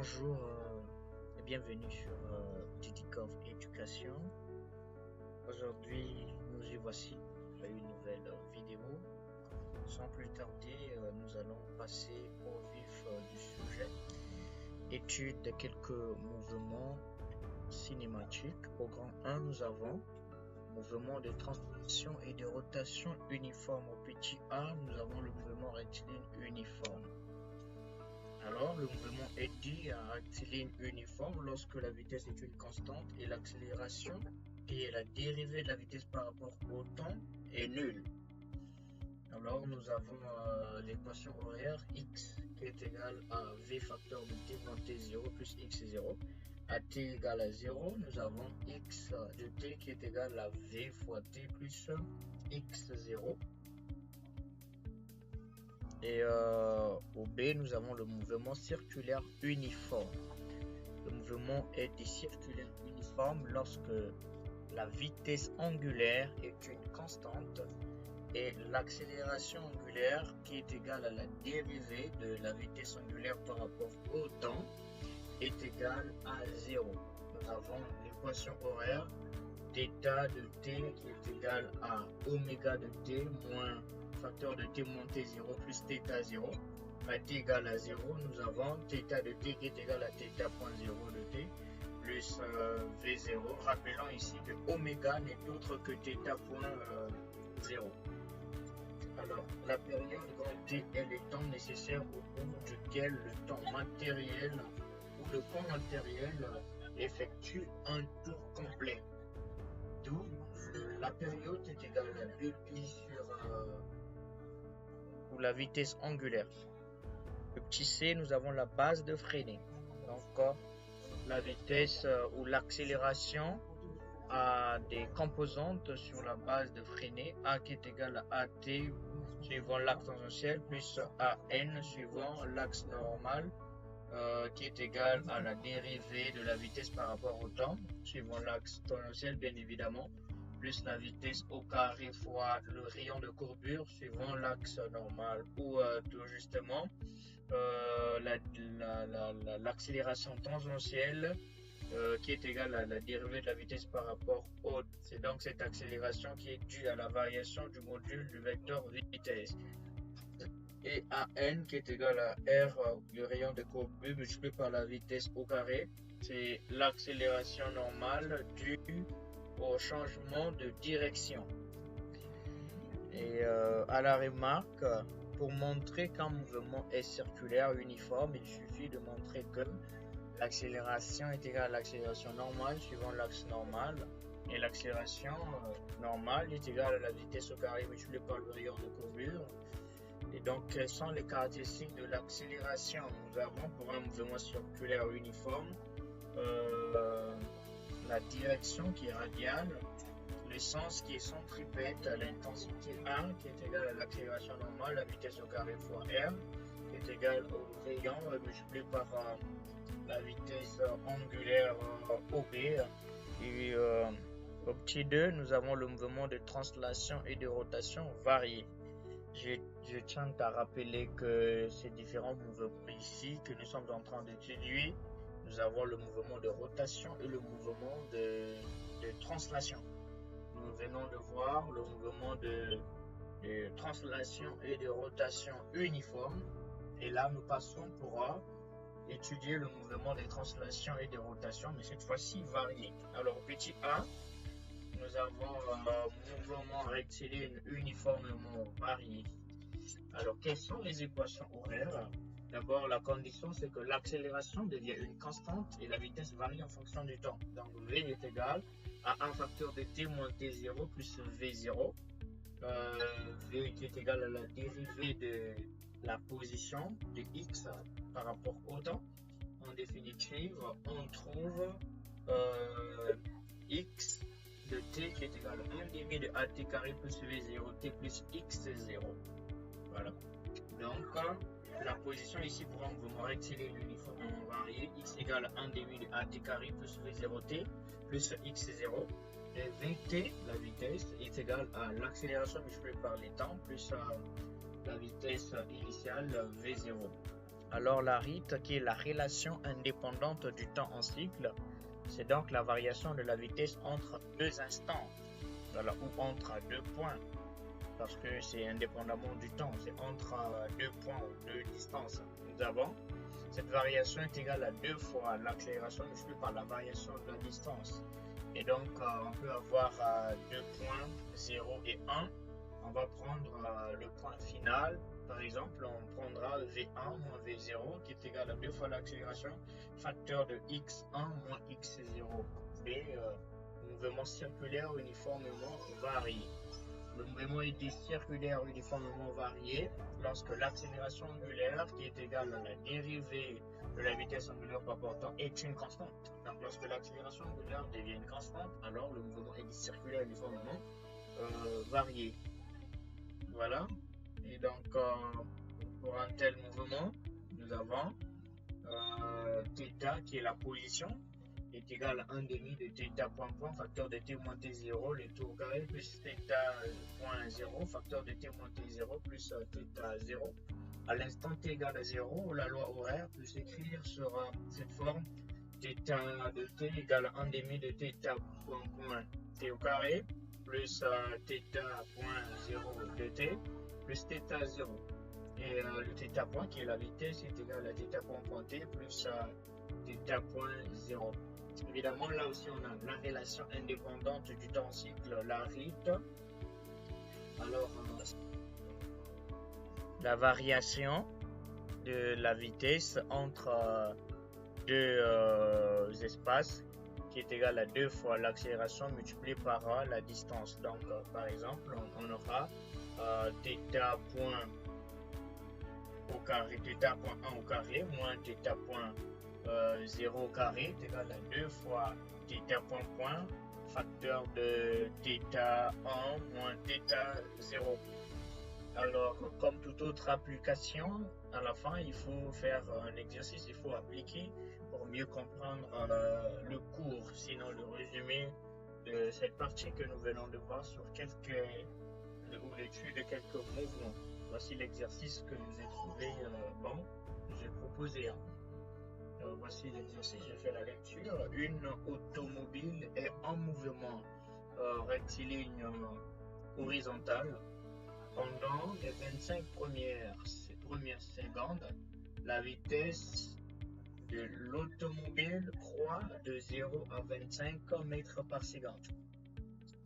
Bonjour et bienvenue sur Didikov Éducation. Aujourd'hui, nous y voici à une nouvelle vidéo. Sans plus tarder, nous allons passer au vif du sujet. Étude de quelques mouvements cinématiques. Au grand 1, nous avons mouvement de translation et de rotation uniforme. Au petit a, nous avons le mouvement rectiligne uniforme. Alors, le mouvement est dit à rectiligne uniforme lorsque la vitesse est une constante et l'accélération, qui est la dérivée de la vitesse par rapport au temps, est nulle. Alors, nous avons l'équation horaire x qui est égale à v facteur de t moins t0 plus x0. À t égale à 0, nous avons x de t qui est égal à v fois t plus x0. Et au B, nous avons le mouvement circulaire uniforme. Le mouvement est dit circulaire uniforme lorsque la vitesse angulaire est une constante et l'accélération angulaire qui est égale à la dérivée de la vitesse angulaire par rapport au temps est égale à 0. Nous avons l'équation horaire θ de t qui est égal à oméga de t moins facteur de t moins t0 plus θ0. À t égale à 0, nous avons θ de t qui est égal à θ.0 de t plus v0. Rappelons ici que oméga n'est autre que θ.0. Alors, la période grand T est le temps nécessaire au cours duquel le temps matériel ou le point matériel effectue un tour complet. D'où la période est égale à 2π sur la vitesse angulaire. Le petit c, nous avons la base de freinée. Donc, la vitesse ou l'accélération a des composantes sur la base de freinée. A qui est égal à AT suivant l'axe tangentiel plus AN suivant l'axe normal qui est égal à la dérivée de la vitesse par rapport au temps suivant l'axe tangentiel bien évidemment, plus la vitesse au carré fois le rayon de courbure suivant l'axe normal ou tout justement l'accélération tangentielle qui est égale à la dérivée de la vitesse par rapport au. C'est donc cette accélération qui est due à la variation du module du vecteur vitesse. Et AN qui est égal à R du rayon de courbure multiplié par la vitesse au carré. C'est l'accélération normale due au changement de direction. Et à la remarque, pour montrer qu'un mouvement est circulaire uniforme, il suffit de montrer que l'accélération est égale à l'accélération normale suivant l'axe normal et l'accélération normale est égale à la vitesse au carré multipliée par le rayon de courbure. Et donc, quelles sont les caractéristiques de l'accélération? Nous avons pour un mouvement circulaire uniforme la direction qui est radiale, le sens qui est centripète, l'intensité 1 qui est égale à l'accélération normale, la vitesse au carré fois R qui est égale au rayon multiplié par la vitesse angulaire OB. Et au petit 2, nous avons le mouvement de translation et de rotation varié. Je tiens à rappeler que ces différents mouvements ici que nous sommes en train d'étudier, nous avons le mouvement de rotation et le mouvement de translation. Nous venons de voir le mouvement de translation et de rotation uniforme. Et là, nous passons pour étudier le mouvement de translation et de rotation, mais cette fois-ci varié. Alors, petit a, nous avons un mouvement rectiligne uniformément varié. Alors, quelles sont les équations horaires? D'abord, la condition, c'est que l'accélération devient une constante et la vitesse varie en fonction du temps. Donc, V est égal à un facteur de t moins t0 plus v0. V qui est égal à la dérivée de la position de x par rapport au temps. En définitive, on trouve x de t qui est égal à 1 demi de at carré plus v0 t plus x0. Voilà. Donc, la position ici pour un mouvement rectiligne uniformément varié, x égale à 1 demi de at carré plus v0t plus x0. Et vt, la vitesse, est égale à l'accélération multipliée par les temps plus la vitesse initiale v0. Alors la RIT, qui est la relation indépendante du temps en cycle, c'est donc la variation de la vitesse entre deux instants, voilà, ou entre deux points, parce que c'est indépendamment du temps, c'est entre deux points ou deux distances. Nous avons cette variation est égale à 2 fois l'accélération multipliée par la variation de la distance. Et donc on peut avoir deux points 0 et 1. On va prendre le point final. Par exemple, on prendra V1 moins V0 qui est égal à 2 fois l'accélération, facteur de x1 moins x0. B, mouvement circulaire uniformément varié. Le mouvement est circulaire uniformément varié lorsque l'accélération angulaire, qui est égale à la dérivée de la vitesse angulaire par rapport au temps, est une constante. Donc lorsque l'accélération angulaire devient une constante, alors le mouvement est circulaire uniformément varié. Voilà. Et donc pour un tel mouvement, nous avons θ qui est la position, est égal à 1 demi de θ point point, facteur de t moins t0, le tout au carré, plus θ point 0, facteur de t moins t0, plus θ0. À l'instant t égale à 0, la loi horaire peut s'écrire sur cette forme, θ de t égale à 1 demi de θ point point t au carré, plus θ point 0 de t, plus θ0. Et le θ point qui est la vitesse est égal à θ point point t plus θ point 0. Évidemment, là aussi, on a la relation indépendante du temps en cycle, la RIT. Alors, la variation de la vitesse entre deux espaces qui est égale à 2 fois l'accélération multipliée par la distance. Donc, par exemple, on aura θ point au carré, θ point 1 au carré, moins θ point 0 au carré est égal à 2 fois θ point point, facteur de θ1 moins θ0. Alors, comme toute autre application, à la fin, il faut faire un exercice, il faut appliquer pour mieux comprendre le cours, sinon le résumé de cette partie que nous venons de voir sur ou l'étude de quelques mouvements. Voici l'exercice que je vous ai trouvé bon, j'ai proposé. Voici l'exercice, j'ai fait la lecture. Une automobile est en mouvement rectiligne horizontal. Pendant les 25 premières secondes, la vitesse de l'automobile croît de 0 à 25 mètres par seconde.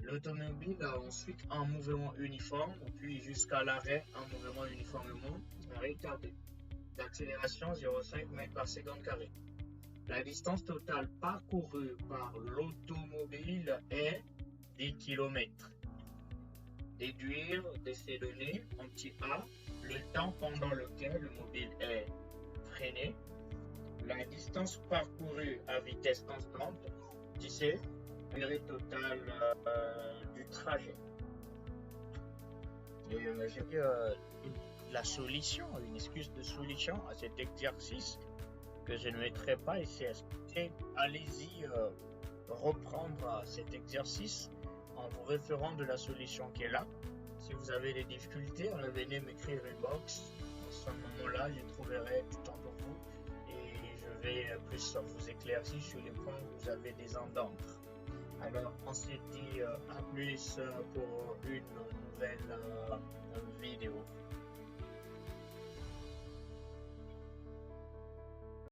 L'automobile a ensuite un mouvement uniforme, puis jusqu'à l'arrêt, un mouvement uniformément retardé. D'accélération 0,5 mètres par seconde carré. La distance totale parcourue par l'automobile est 10 km. Déduire de ces données en petit a le temps pendant lequel le mobile est freiné, la distance parcourue à vitesse constante, c'est la durée totale du trajet. Et j'ai vu la solution, une excuse de solution à cet exercice que je ne mettrai pas ici. Allez-y reprendre cet exercice en vous référant de la solution qui est là. Si vous avez des difficultés, venez m'écrire une box. À ce moment-là, je trouverai du temps pour vous et je vais plus vous éclaircir sur les points où vous avez des endombres. Alors, on se dit à plus pour une nouvelle vidéo.